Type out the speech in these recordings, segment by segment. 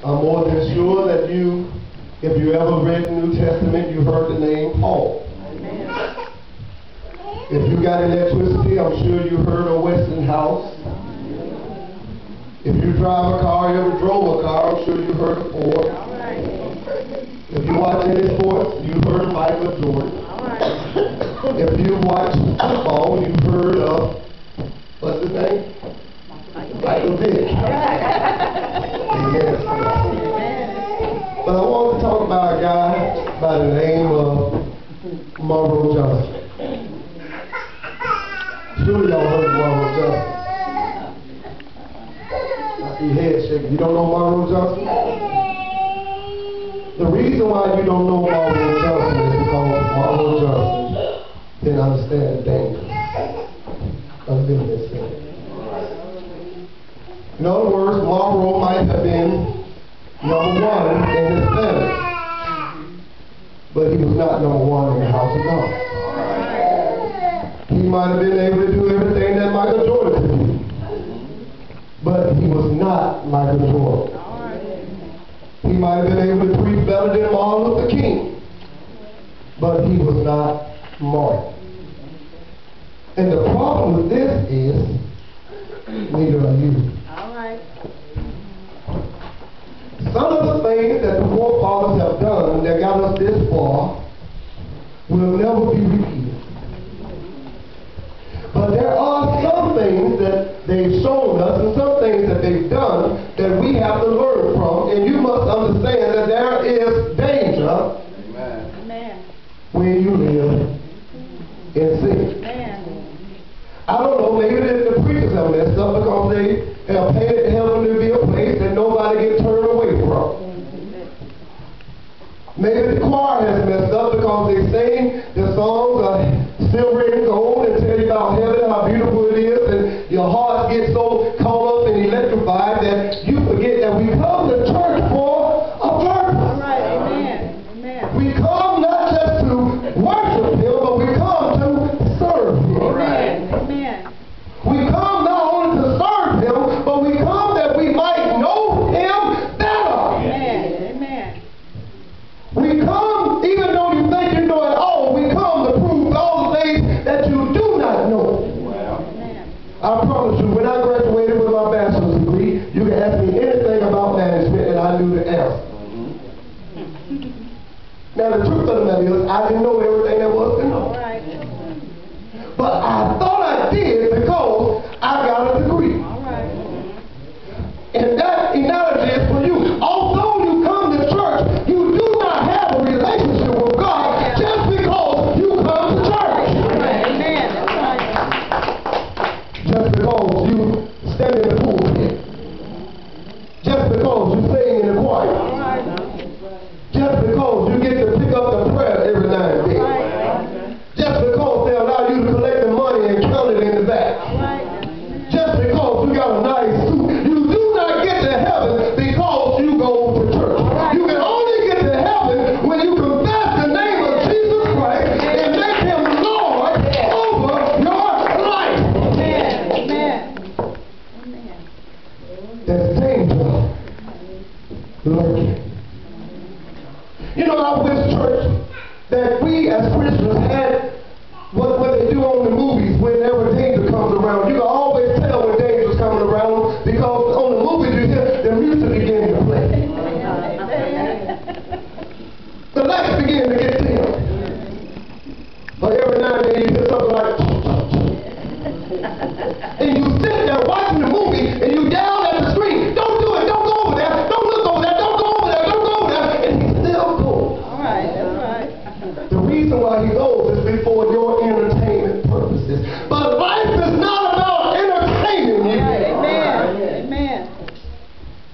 I'm more than sure that if you ever read the New Testament, you heard the name Paul. If you got electricity, I'm sure you heard of Westinghouse. If you drive a car, you ever drove a car, I'm sure you heard of Ford. If you watch any sports, you've heard of Michael Jordan. If you watch football, you've heard of, what's his name? Michael Vick. Yes. But I want to talk about a guy by the name of Monroe Johnson. Surely y'all heard of Monroe Johnson. Your head shaking. You don't know Monroe Johnson? The reason why you don't know Monroe Johnson is because Monroe Johnson didn't understand the danger of living this thing. In other words, Monroe might have been number one in his family, but he was not number one in the house of God. He might have been able to do everything that Michael Jordan could do, but he was not Michael Jordan. He might have been able to preach better than Martin Luther King, but he was not Martin. And the problem with this is, neither are you. Some of the things that the forefathers have done that got us this far will never be repeated. But there are some things that they've shown us and some things that they've done that we have to learn from. And you must understand that there is danger when you live in sin. I don't know, maybe the preachers have messed up because they have painted heaven to be a place that nobody gets turned away from. Maybe the choir has messed up because they sing the songs of silver and gold and tell you about heaven, how beautiful it is, and your heart gets so caught up and electrified that you forget that we come to church for a purpose. We come not just to worship Him, but we come to serve Him. We come not only to serve Him, but we come that we might know Him better. We come, even though you think you know it all, we come to prove all the things that you do not know. I promise you, when I graduated with my bachelor's degree, you can ask me anything about management and I knew the answer. Now the truth of the matter is, I didn't know everything there was to know. But I thought I did because I got a degree. And that analogy is for you. Although you come to church, you do not have a relationship with God just because you come to church. Just because you stand in the pulpit. Just because you sing in the choir. Just because you get to pick up the prayer every now and then. Just because they allow you to collect the money and count it in the back. Just because you got a nice suit. You do not get to heaven because you go to church. You can only get to heaven when you confess the name of Jesus Christ and make Him Lord over your life. There's danger lurking. You know, I wish, church, that we as Christians had what they do on the movies whenever danger comes around. You can always tell when danger's coming around because on the movies you hear the music begin to play. The lights begin to get dim. But every now and then you hear something like and you sit there watching the movie and you yell at the screen, don't do it, don't go over there, don't look over there, don't go over there, don't go over there, and he still goes. The reason why he goes is before your entertainment purposes. But life is not about entertaining you.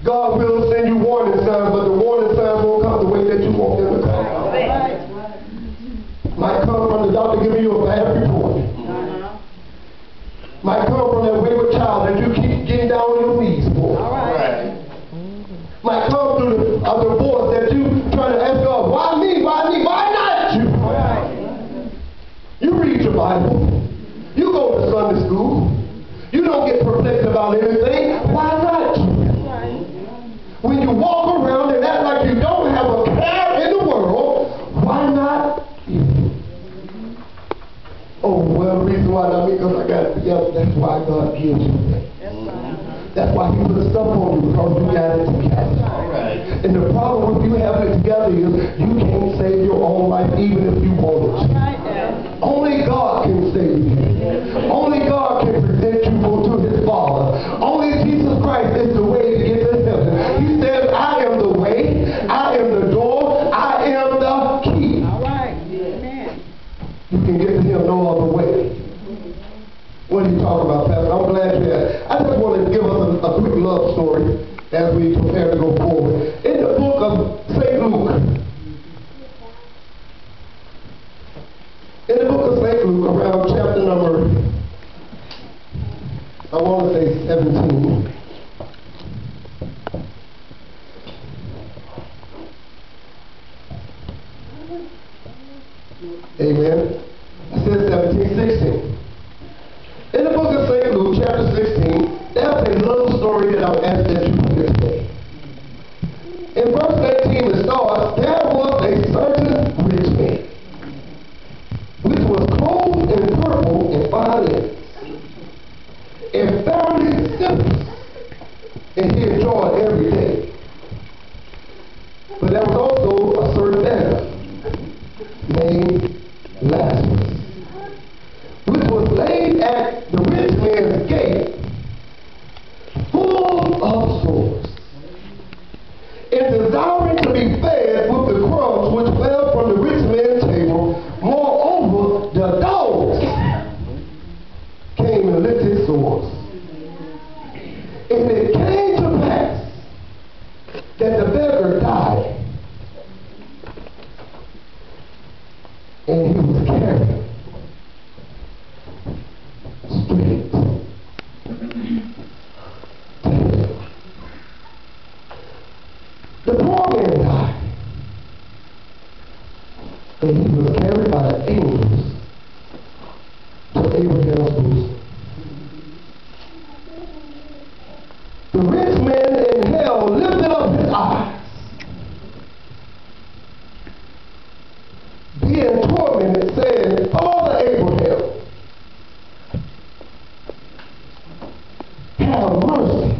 God will send you warning signs, but the warning signs won't come the way that you want them to come. Might come from the doctor giving you a bad report. Might come from that wayward child that you keep getting down on your knees for. Might come through a divorce that you trying to ask God, why me, why me, why not you? You read your Bible. You go to Sunday school. You don't get perplexed about anything. Why not you? together. That's why God gives you that. That's why he put stuff on you, because you got it together. Right. And the problem with you having it together is you can't save your own life even if you wanted to. Only God can save you. Only God can present you to his Father. Only Jesus Christ is the way to get to heaven. He says, I am the way, I am the door, I am the key. All right. Amen. You can get to him no other way. What are you talking about, Pastor? I'm glad you're here. I just want to give us a quick love story as we prepare to go forward. In the book of St. Luke, around chapter number, I want to say 17. Amen. I said 17, 16. In the book of St. Luke, chapter 16, there's a little story that I'll ask that you hear today. In verse 18 it starts, there was a certain rich man, which was clothed in purple and fine linen, and fairly simple, and he enjoyed every day. But there was also a certain beggar named Lazarus, which was laid at the rich man's gate, full of sores, and desiring to be fed with the crumbs which fell from the rich man's table. Moreover, the dogs came and licked his sores. And it came to pass that the beggar died, and he was carried straight to hell. The poor man died, and he was carried by the angels to Abraham's bosom. The rich man in hell lifted up his eyes, being tormented, saying, Father Abraham, have mercy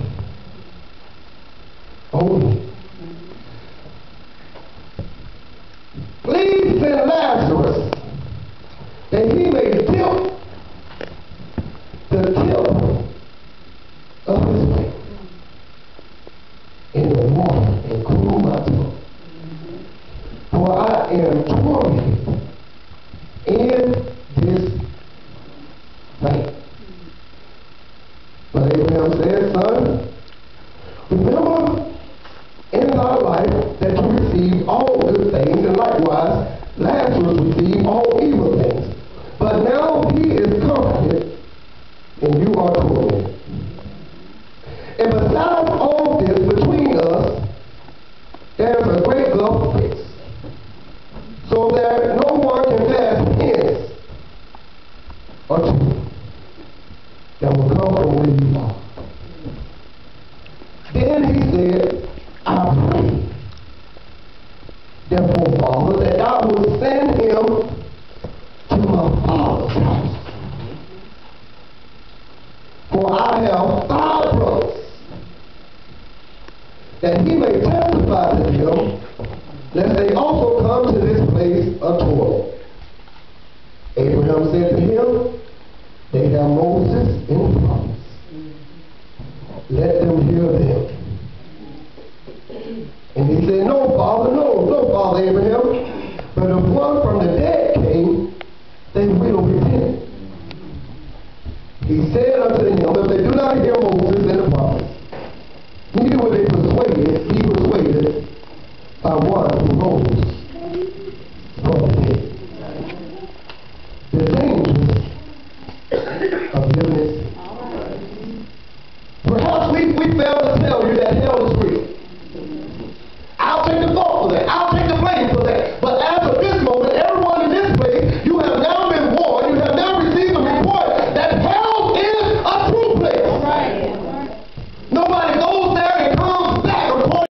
on me. Please send Lazarus that he may dip the tip of his finger in the water and cool my tongue. For I am tormented in this night. But Abraham said, Son, remember in thy life that you received all good things, and likewise Lazarus received all evil things. But now he is comforted, and you are tormented. And besides all this, between us, there is a great gulf fixed, so that no one can pass hence or two that will come from where you are. Then he said, I pray, therefore, Father, that thou wilt send him to my father's house. For I have 5 brothers, that he may testify to them, lest they also come to this place of torment. Abraham said to him, they have Moses and the prophets. Let them hear them. And he said, no, Father, Abraham, but if one from the dead